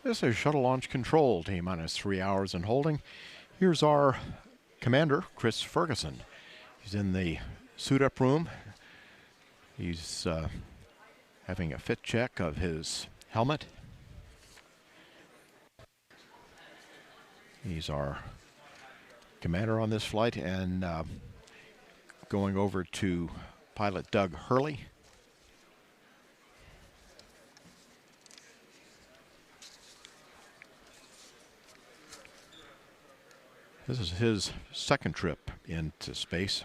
This is Shuttle Launch Control, T-minus 3 hours in holding. Here's our commander, Chris Ferguson. He's in the suit-up room. He's having a fit check of his helmet. He's our commander on this flight, and going over to pilot Doug Hurley. This is his second trip into space.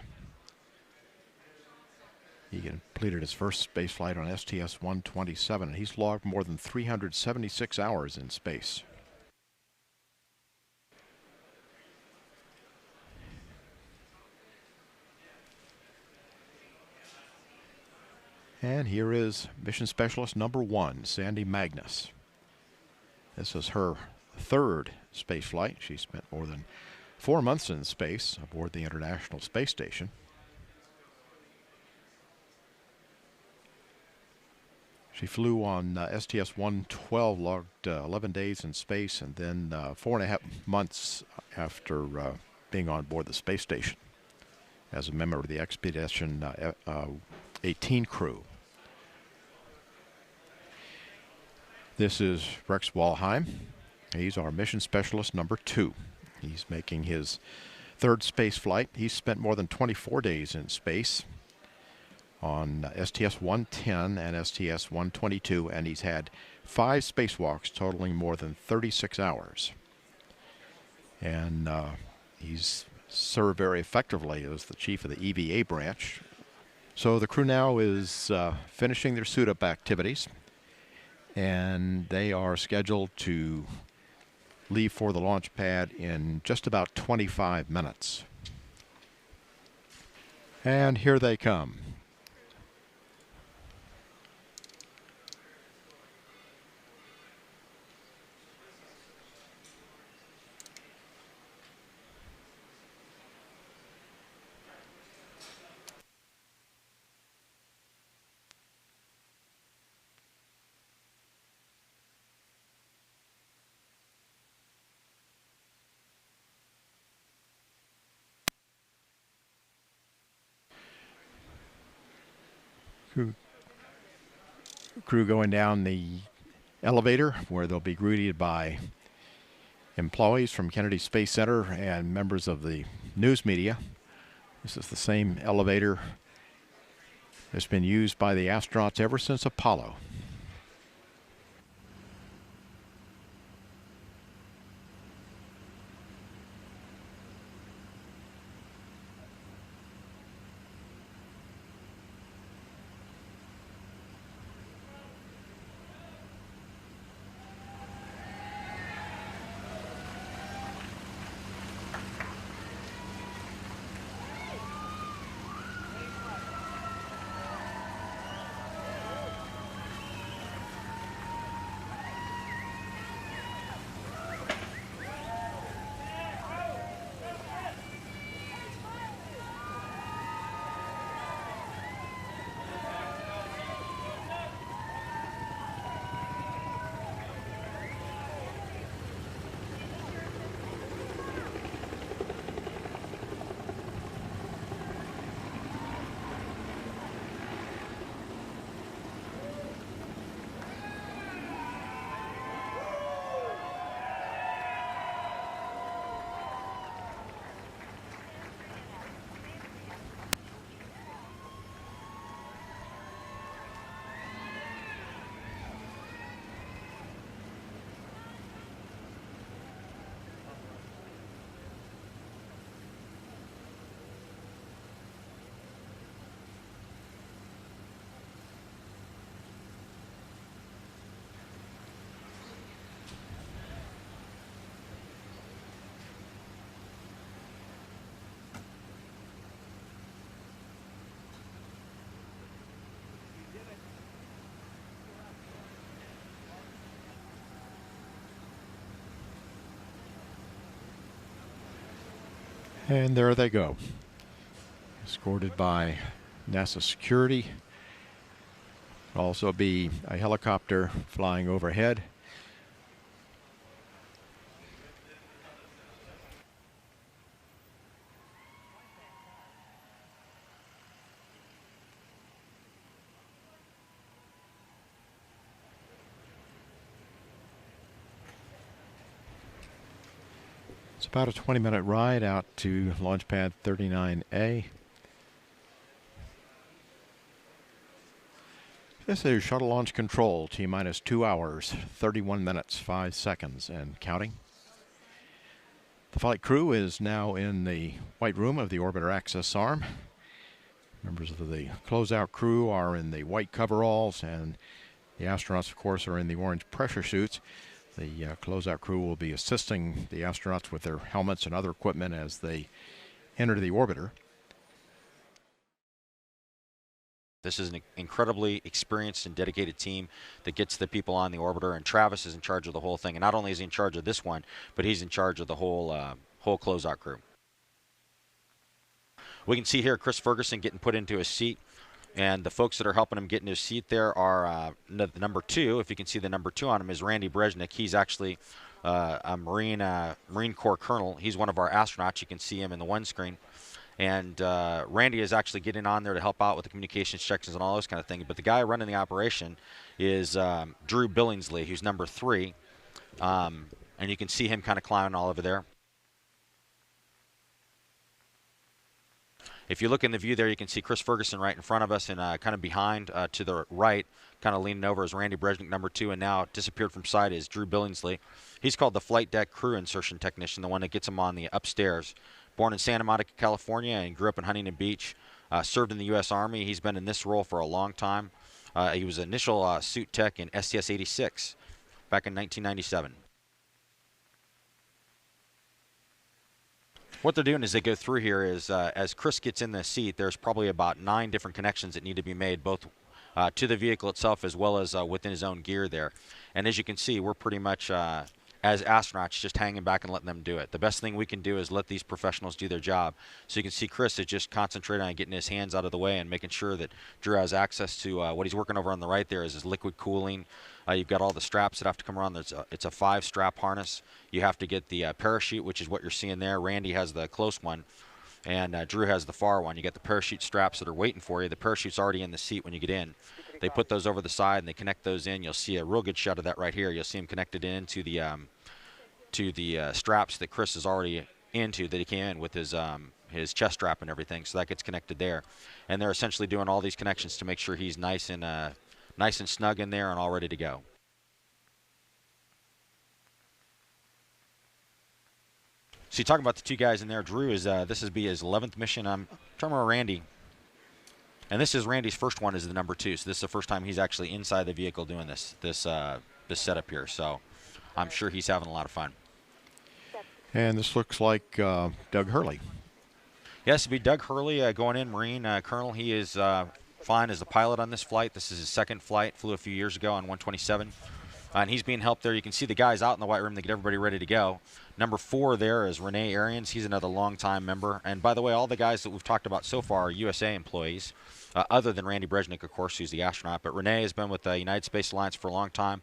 He completed his first space flight on STS-127, and he's logged more than 376 hours in space. And here is Mission Specialist number 1, Sandy Magnus. This is her third space flight. She spent more than 4 months in space aboard the International Space Station. She flew on STS-112, logged 11 days in space, and then 4.5 months after being on board the space station as a member of the Expedition 18 crew. This is Rex Walheim. He's our mission specialist number 2. He's making his third space flight. He's spent more than 24 days in space on STS-110 and STS-122, and he's had 5 spacewalks totaling more than 36 hours. And he's served very effectively as the chief of the EVA branch. So the crew now is finishing their suit-up activities, and they are scheduled to leave for the launch pad in just about 25 minutes. And here they come. Crew going down the elevator where they'll be greeted by employees from Kennedy Space Center and members of the news media. This is the same elevator that's been used by the astronauts ever since Apollo. And there they go, escorted by NASA security. Also be a helicopter flying overhead. About a 20-minute ride out to launch pad 39A. This is shuttle launch control, T-minus 2 hours, 31 minutes, 5 seconds, and counting. The flight crew is now in the white room of the orbiter access arm. Members of the closeout crew are in the white coveralls, and the astronauts, of course, are in the orange pressure suits. The closeout crew will be assisting the astronauts with their helmets and other equipment as they enter the orbiter. This is an incredibly experienced and dedicated team that gets the people on the orbiter, and Travis is in charge of the whole thing. And not only is he in charge of this one, but he's in charge of the whole closeout crew. We can see here Chris Ferguson getting put into his seat, and the folks that are helping him get into his seat there are the number 2. If you can see the number 2 on him is Randy Brezhnik. He's actually a Marine Corps colonel. He's one of our astronauts. You can see him in the one screen. And Randy is actually getting on there to help out with the communications checks and all those kind of things. But the guy running the operation is Drew Billingsley, who's number 3. And you can see him kind of climbing all over there. If you look in the view there, you can see Chris Ferguson right in front of us, and kind of behind to the right, kind of leaning over, is Randy Brezhnik, number 2, and now disappeared from sight is Drew Billingsley. He's called the flight deck crew insertion technician, the one that gets him on the upstairs. Born in Santa Monica, California, and grew up in Huntington Beach. Served in the U.S. Army. He's been in this role for a long time. He was initial suit tech in STS-86 back in 1997. What they're doing as they go through here is, as Chris gets in the seat, there's probably about 9 different connections that need to be made, both to the vehicle itself as well as within his own gear there. And as you can see, we're pretty much, as astronauts, just hanging back and letting them do it. The best thing we can do is let these professionals do their job. So you can see Chris is just concentrating on getting his hands out of the way and making sure that Drew has access to what he's working over on the right there is his liquid cooling. You've got all the straps that have to come around. It's a 5-strap harness. You have to get the parachute, which is what you're seeing there. Randy has the close one, and Drew has the far one. You get the parachute straps that are waiting for you. The parachute's already in the seat when you get in. They put those over the side, and they connect those in. You'll see a real good shot of that right here. You'll see them connected into the straps that Chris is already into, that he came in with his chest strap and everything. So that gets connected there. And they're essentially doing all these connections to make sure he's nice and snug in there and all ready to go. So you talk about the 2 guys in there. Drew is this will be his 11th mission. I'm trying to remember Randy. And this is Randy's first one as the number 2. So this is the first time he's actually inside the vehicle doing this setup here. So I'm sure he's having a lot of fun. And this looks like Doug Hurley. Yes, it'll be Doug Hurley going in, Marine Colonel. He is flying as the pilot on this flight. This is his 2nd flight. Flew a few years ago on 127. And he's being helped there. You can see the guys out in the white room to get everybody ready to go. Number 4 there is Renee Arians. He's another longtime member. And by the way, all the guys that we've talked about so far are USA employees, other than Randy Brezhnik, of course, who's the astronaut. But Renee has been with the United Space Alliance for a long time.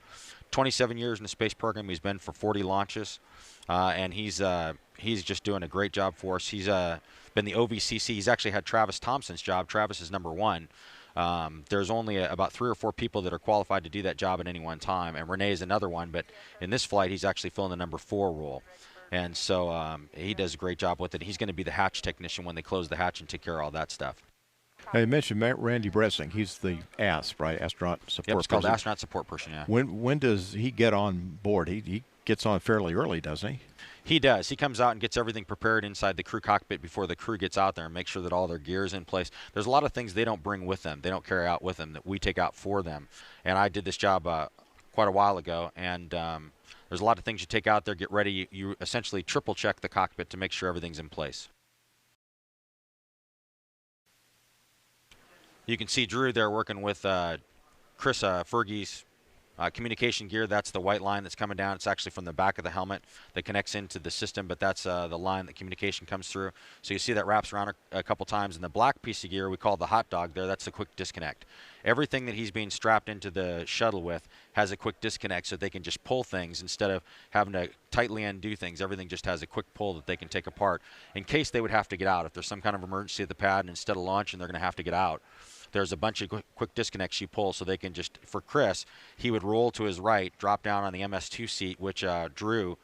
27 years in the space program. He's been for 40 launches. And he's just doing a great job for us. He's been the OVCC. He's actually had Travis Thompson's job. Travis is number 1. There's only about 3 or 4 people that are qualified to do that job at any one time, and Renee is another one, but in this flight he's actually filling the number 4 role. And so he does a great job with it. He's going to be the hatch technician when they close the hatch and take care of all that stuff. Now you mentioned Randy Brezhnik. He's the ASP, right? Astronaut Support Person. Yep, it's called Astronaut Support Person, yeah. When does he get on board? He gets on fairly early, doesn't he? He does. He comes out and gets everything prepared inside the crew cockpit before the crew gets out there and make sure that all their gear is in place. There's a lot of things they don't bring with them. They don't carry out with them that we take out for them. And I did this job quite a while ago, and there's a lot of things you take out there, get ready. You essentially triple check the cockpit to make sure everything's in place. You can see Drew there working with Chris Fergie's communication gear. That's the white line that's coming down. It's actually from the back of the helmet that connects into the system, but that's the line that communication comes through. So you see that wraps around a couple times. And the black piece of gear we call the hot dog there, that's the quick disconnect. Everything that he's being strapped into the shuttle with has a quick disconnect so they can just pull things instead of having to tightly undo things. Everything just has a quick pull that they can take apart in case they would have to get out. If there's some kind of emergency at the pad and instead of launching they're going to have to get out, there's a bunch of quick disconnects you pull so they can just, for Chris, he would roll to his right, drop down on the MS2 seat, which Drew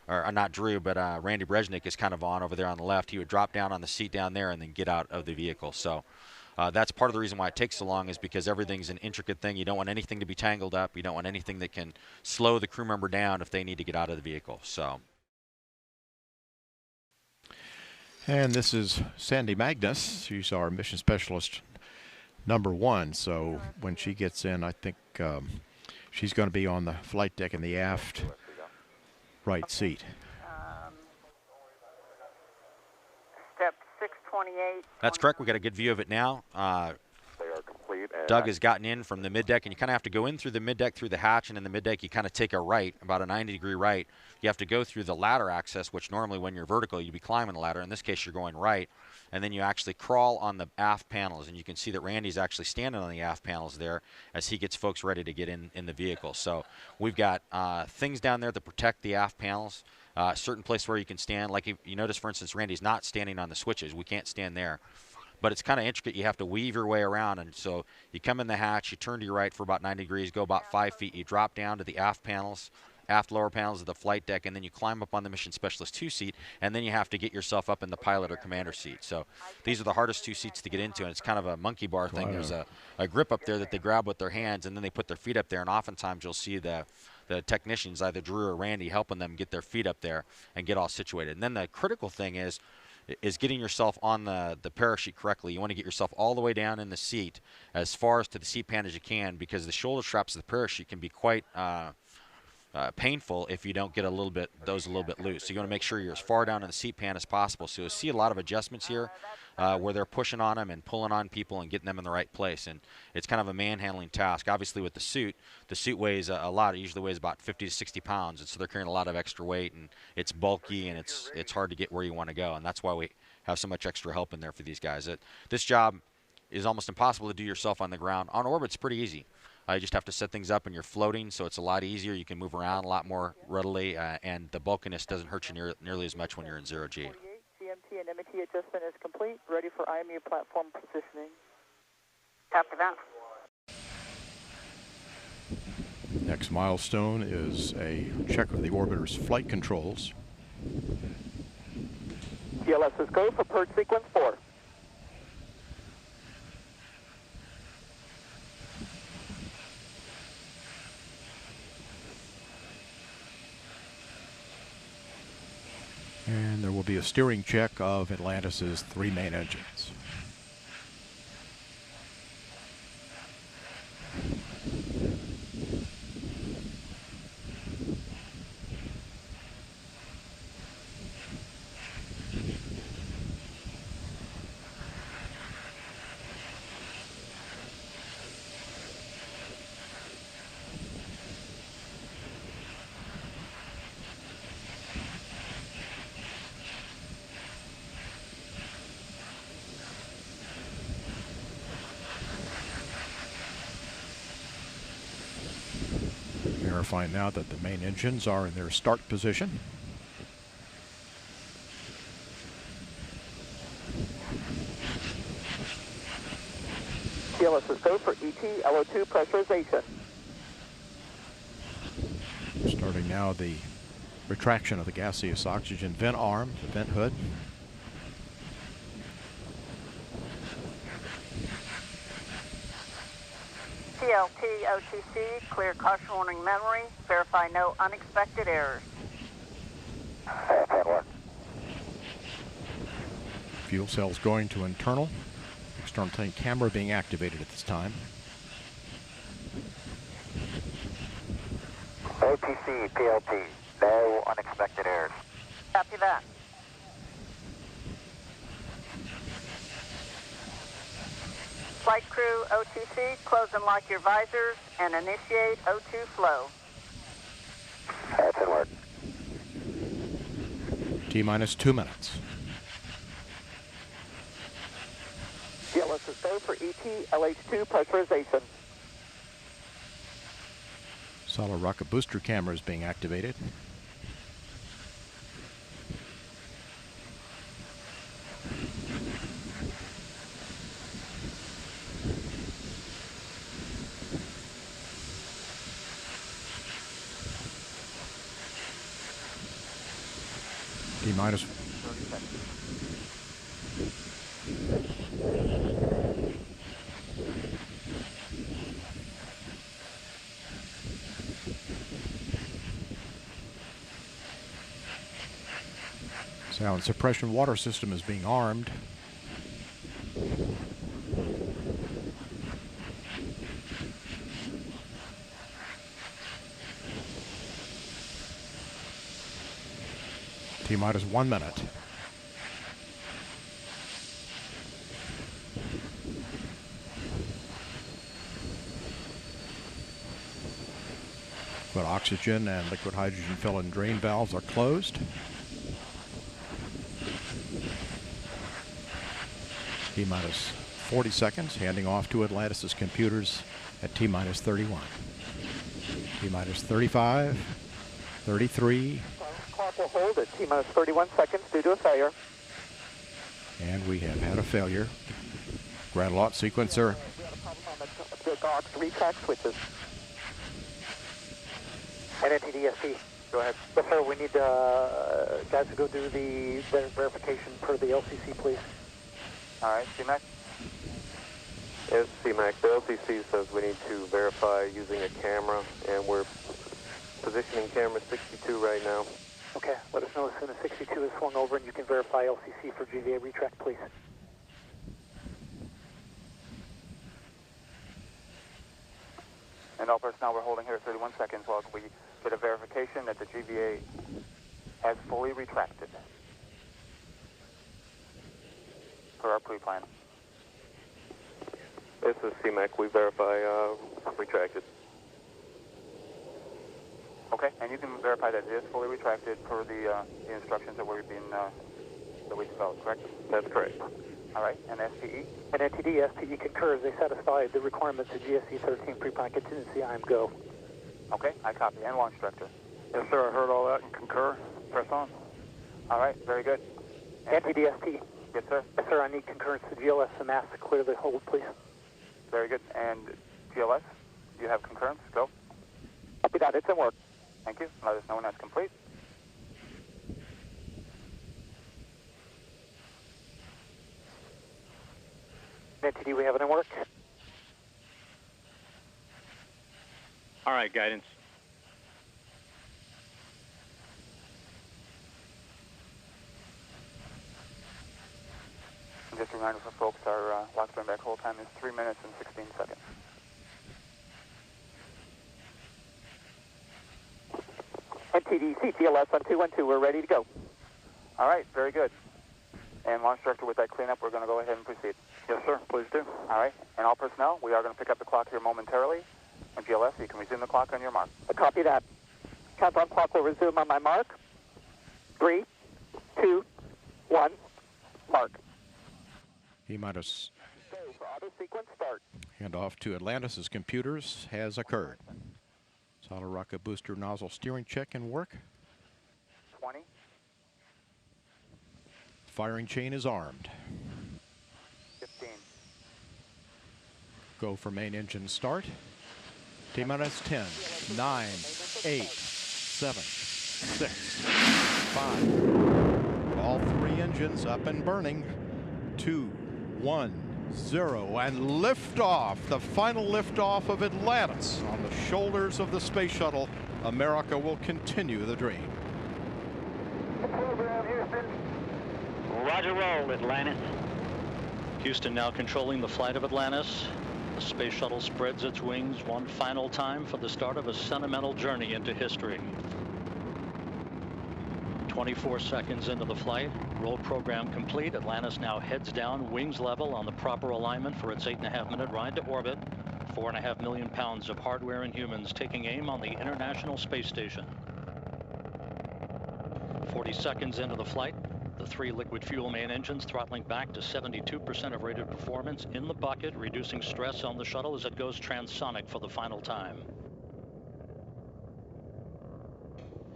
or not Drew, but Randy Brezhnik is kind of over there on the left. He would drop down on the seat down there and then get out of the vehicle. So that's part of the reason why it takes so long, is because everything's an intricate thing. You don't want anything to be tangled up. You don't want anything that can slow the crew member down if they need to get out of the vehicle. So. And this is Sandy Magnus. She's our mission specialist number 1. So when she gets in, I think she's going to be on the flight deck in the aft right seat. Step 628. That's correct. We got a good view of it now. They are complete. Doug has gotten in from the middeck, and you kind of have to go in through the middeck, through the hatch, and in the middeck you kind of take a right, about a 90-degree right. You have to go through the ladder access, which normally when you're vertical you'd be climbing the ladder. In this case you're going right, and then you actually crawl on the aft panels, and you can see that Randy's actually standing on the aft panels there as he gets folks ready to get in the vehicle. So we've got things down there that protect the aft panels. Certain place where you can stand, like you notice, for instance, Randy's not standing on the switches. We can't stand there. But it's kind of intricate. You have to weave your way around, and so you come in the hatch, you turn to your right for about 90 degrees, go about 5 feet, you drop down to the aft panels, aft lower panels of the flight deck, and then you climb up on the Mission Specialist 2 seat, and then you have to get yourself up in the pilot or commander seat. So these are the hardest 2 seats to get into, and it's kind of a monkey bar thing. There's a grip up there that they grab with their hands, and then they put their feet up there, and oftentimes you'll see the technicians, either Drew or Randy, helping them get their feet up there and get all situated. And then the critical thing is getting yourself on the parachute correctly. You want to get yourself all the way down in the seat, as far as to the seat pan as you can, because the shoulder straps of the parachute can be quite painful if you don't get those a little bit loose. So you want to make sure you're as far down in the seat pan as possible. So you'll see a lot of adjustments here where they're pushing on them and pulling on people and getting them in the right place. And it's kind of a manhandling task. Obviously with the suit weighs a lot. It usually weighs about 50 to 60 pounds, and so they're carrying a lot of extra weight, and it's bulky, and it's hard to get where you want to go. And that's why we have so much extra help in there for these guys. This job is almost impossible to do yourself on the ground. On orbit, it's pretty easy. You just have to set things up, and you're floating, so it's a lot easier. You can move around a lot more readily, and the bulkiness doesn't hurt you nearly as much when you're in zero-G. CMT and MT adjustment is complete. Ready for IMU platform positioning. Copy that. Next milestone is a check of the orbiter's flight controls. TLS is go for purge sequence 4. And there will be a steering check of Atlantis's 3 main engines. Verifying now that the main engines are in their start position. TLS is go for ET LO2 pressurization. Starting now the retraction of the gaseous oxygen vent arm, the vent hood. TLT OTC, clear caution warning memory. Verify no unexpected errors. Fuel cells going to internal. External tank camera being activated at this time. OTC, PLT, no unexpected errors. Copy that. Flight crew OTC, close and lock your visors and initiate O2 flow. That's in work. T-minus 2 minutes. TLS is go for ET LH2 pressurization. Solid rocket booster camera is being activated. T-minus 30 seconds. sound suppression water system is being armed. T-minus 1 minute. But oxygen and liquid hydrogen fill and drain valves are closed. T-minus 40 seconds, handing off to Atlantis' computers at T-minus 31. T-minus 35, 33, Clock will hold at T-minus 31 seconds due to a failure. and we have had a failure. Grand Lot sequencer We had a problem on the GOX retract switches. NNTDSP. Go ahead. Yes, sir. We need guys to go do the verification per the LCC, please. All right, CMAC? Yes, CMAC. The LCC says we need to verify using a camera, and we're positioning camera 62 right now. Okay. Let us know as soon as 62 is swung over and you can verify LCC for GVA retract, please. And all personnel, we're holding here at 31 seconds while we get a verification that the GVA has fully retracted per our pre-plan. This is CMAC. We verify retracted. Okay, and you can verify that it is fully retracted per the instructions that we developed, correct? That's correct. All right, and SPE? And NTD, SPE concurs. They satisfy the requirements of GSE 13 pre-plan contingency. I am go. Okay, I copy. And launch director? Yes, sir. I heard all that and concur. Press on. All right, very good. NTD, SP. Yes, sir. Yes, sir. I need concurrence to GLS and mass to clear the hold, please. Very good. And GLS, you have concurrence? Go. Copy that. It's in work. Thank you. Let us know when that's complete. NTD, we have it in work. All right, guidance. And just a reminder for folks, our lock turn back hold time is 3 minutes and 16 seconds. NTD, CTLS on 212. We're ready to go. All right, very good. And launch director, with that cleanup, we're going to go ahead and proceed. Yes, sir. Please do. All right, and all personnel, we are going to pick up the clock here momentarily. And GLS, you can resume the clock on your mark. Copy that. Countdown clock will resume on my mark. 3, 2, 1, mark. T-minus Go for auto sequence start. handoff to Atlantis' computers has occurred. Solid rocket booster nozzle steering check and work. 20. Firing chain is armed. 15. Go for main engine start. T-minus 10, 9, 8, 7, 6, 5. All three engines up and burning. 2, 1, 0, and liftoff. The final liftoff of Atlantis on the shoulders of the space shuttle. America will continue the dream. Program, Houston. Roger roll, Atlantis. Houston now controlling the flight of Atlantis. The space shuttle spreads its wings one final time for the start of a sentimental journey into history. 24 seconds into the flight, roll program complete. Atlantis now heads down, wings level on the proper alignment for its 8.5-minute ride to orbit. 4.5 million pounds of hardware and humans taking aim on the International Space Station. 40 seconds into the flight, the 3 liquid fuel main engines throttling back to 72% of rated performance in the bucket, reducing stress on the shuttle as it goes transonic for the final time.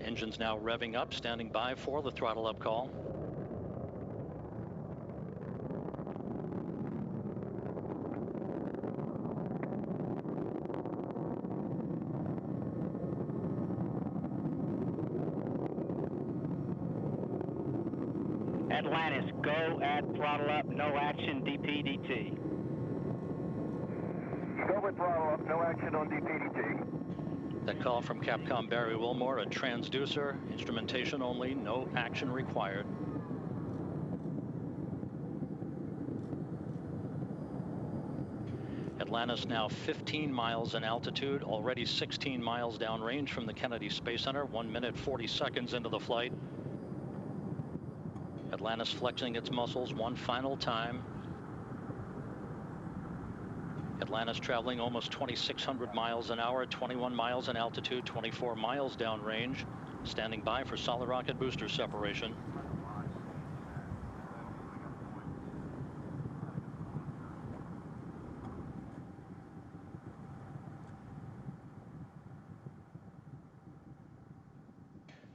Engines now revving up, standing by for the throttle up call. Atlantis, go at throttle up, no action, DPDT. Go with throttle up, no action on DPDT. That call from Capcom Barry Wilmore, a transducer, instrumentation only, no action required. Atlantis now 15 miles in altitude, already 16 miles downrange from the Kennedy Space Center, 1 minute 40 seconds into the flight. Atlantis flexing its muscles one final time. Atlantis traveling almost 2,600 miles an hour, 21 miles in altitude, 24 miles downrange, standing by for solid rocket booster separation.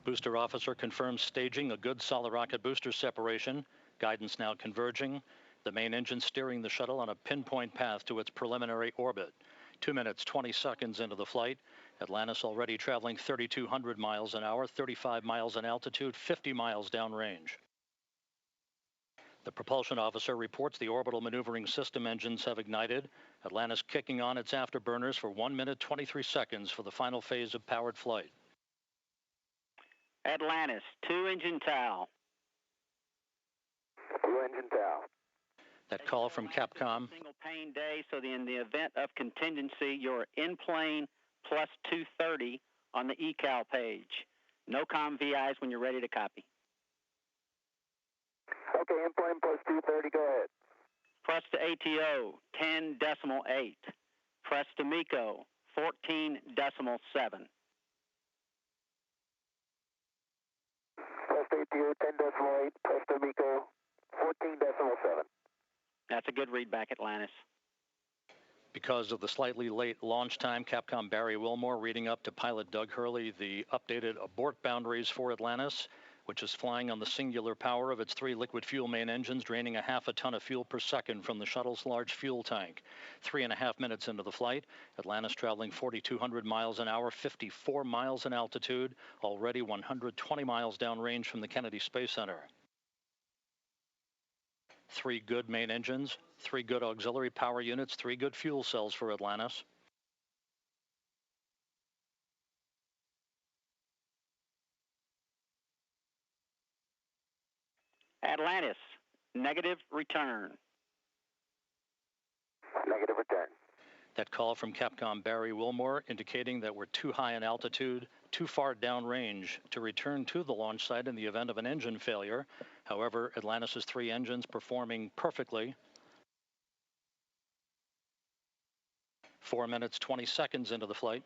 Booster officer confirms staging a good solid rocket booster separation. Guidance now converging. The main engine steering the shuttle on a pinpoint path to its preliminary orbit. 2 minutes, 20 seconds into the flight. Atlantis already traveling 3,200 miles an hour, 35 miles in altitude, 50 miles downrange. The propulsion officer reports the orbital maneuvering system engines have ignited. Atlantis kicking on its afterburners for 1 minute, 23 seconds for the final phase of powered flight. Atlantis, 2-engine TOW. 2-engine TOW. That call from Capcom. Single pane day, so in the event of contingency, you're in plane plus 230 on the ECAL page. No com VIs when you're ready to copy. Okay, in plane plus 230, go ahead. Press to ATO, 10.8. Press to MECO, 14.7. Press to ATO, 10.8. Press to MECO, 14.7. That's a good read back, Atlantis. Because of the slightly late launch time, Capcom Barry Wilmore reading up to pilot Doug Hurley the updated abort boundaries for Atlantis, which is flying on the singular power of its 3 liquid fuel main engines, draining a half a ton of fuel per second from the shuttle's large fuel tank. 3.5 minutes into the flight, Atlantis traveling 4,200 miles an hour, 54 miles in altitude, already 120 miles downrange from the Kennedy Space Center. 3 good main engines, 3 good auxiliary power units, 3 good fuel cells for Atlantis. Atlantis, negative return. Negative return. That call from Capcom Barry Wilmore indicating that we're too high in altitude, too far downrange to return to the launch site in the event of an engine failure. However, Atlantis' 3 engines performing perfectly. 4 minutes, 20 seconds into the flight.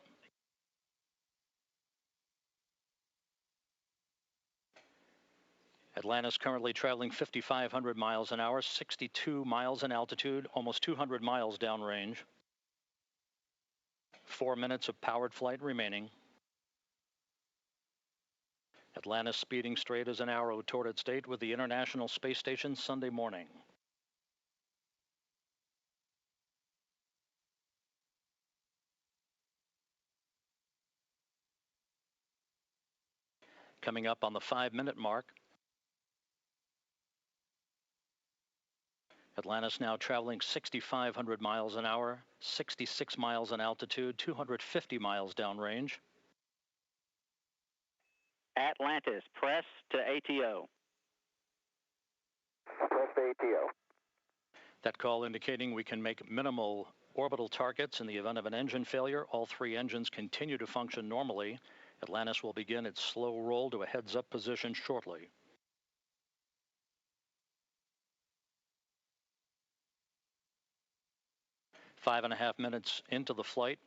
Atlantis currently traveling 5,500 miles an hour, 62 miles in altitude, almost 200 miles downrange. 4 minutes of powered flight remaining. Atlantis speeding straight as an arrow toward its date with the International Space Station Sunday morning. Coming up on the 5-minute mark. Atlantis now traveling 6,500 miles an hour, 66 miles in altitude, 250 miles downrange. Atlantis, press to ATO. Press to ATO. That call indicating we can make minimal orbital targets in the event of an engine failure. All 3 engines continue to function normally. Atlantis will begin its slow roll to a heads-up position shortly. Five and a half minutes into the flight,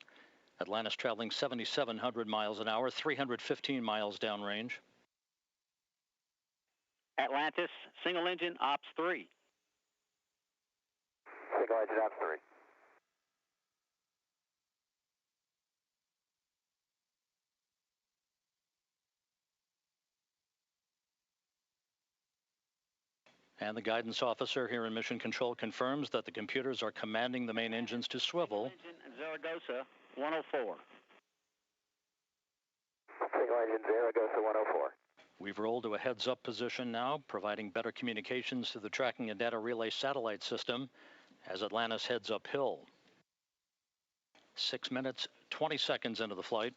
Atlantis traveling 7,700 miles an hour, 315 miles downrange. Atlantis, single engine, ops 3. Single engine, ops 3. And the guidance officer here in Mission Control confirms that the computers are commanding the main engines to swivel. Engine Zaragoza, 104. Single engine Zaragoza 104. We've rolled to a heads-up position now, providing better communications to the tracking and data relay satellite system as Atlantis heads uphill. 6 minutes, 20 seconds into the flight.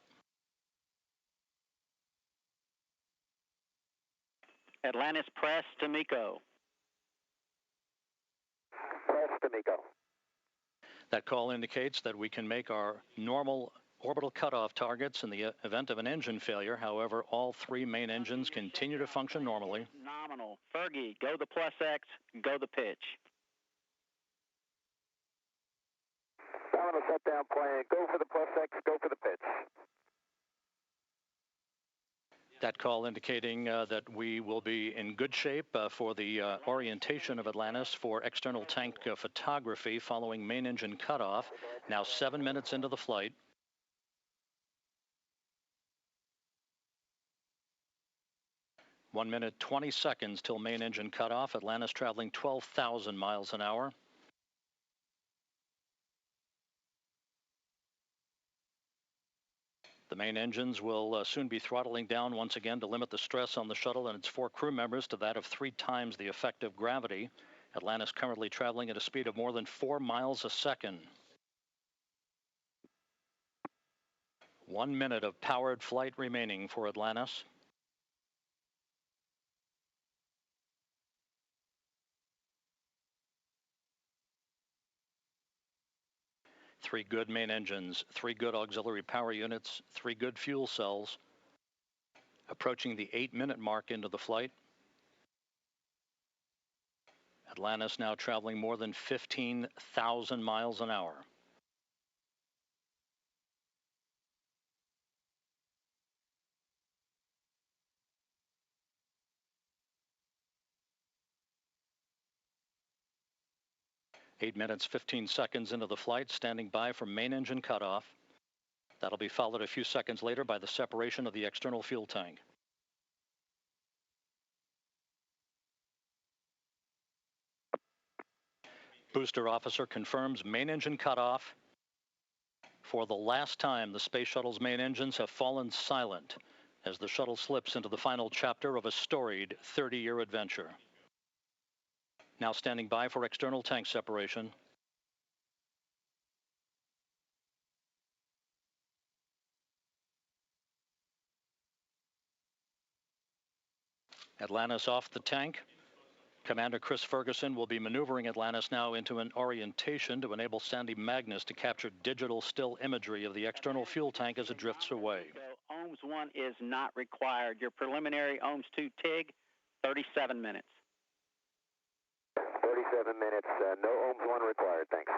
Atlantis, press to MECO. Press to MECO. That call indicates that we can make our normal orbital cutoff targets in the event of an engine failure. However, all 3 main engines continue to function normally. Nominal. Fergie, go the plus X, go the pitch. Nominal shutdown plan. Go for the plus X, go for the pitch. That call indicating that we will be in good shape for the orientation of Atlantis for external tank photography following main engine cutoff. Now 7 minutes into the flight. One minute, 20 seconds till main engine cutoff. Atlantis traveling 12,000 miles an hour. The main engines will soon be throttling down once again to limit the stress on the shuttle and its 4 crew members to that of 3 times the effective gravity. Atlantis currently traveling at a speed of more than 4 miles a second. 1 minute of powered flight remaining for Atlantis. Three good main engines, 3 good auxiliary power units, 3 good fuel cells. Approaching the 8-minute mark into the flight. Atlantis now traveling more than 15,000 miles an hour. Eight minutes, 15 seconds into the flight, standing by for main engine cutoff. That'll be followed a few seconds later by the separation of the external fuel tank. Booster officer confirms main engine cutoff. For the last time, the space shuttle's main engines have fallen silent as the shuttle slips into the final chapter of a storied 30-year adventure. Now standing by for external tank separation. Atlantis off the tank. Commander Chris Ferguson will be maneuvering Atlantis now into an orientation to enable Sandy Magnus to capture digital still imagery of the external fuel tank as it drifts away. So OMS 1 is not required. Your preliminary OMS 2 TIG, 37 minutes. 37 minutes. No OMS 1 required. Thanks.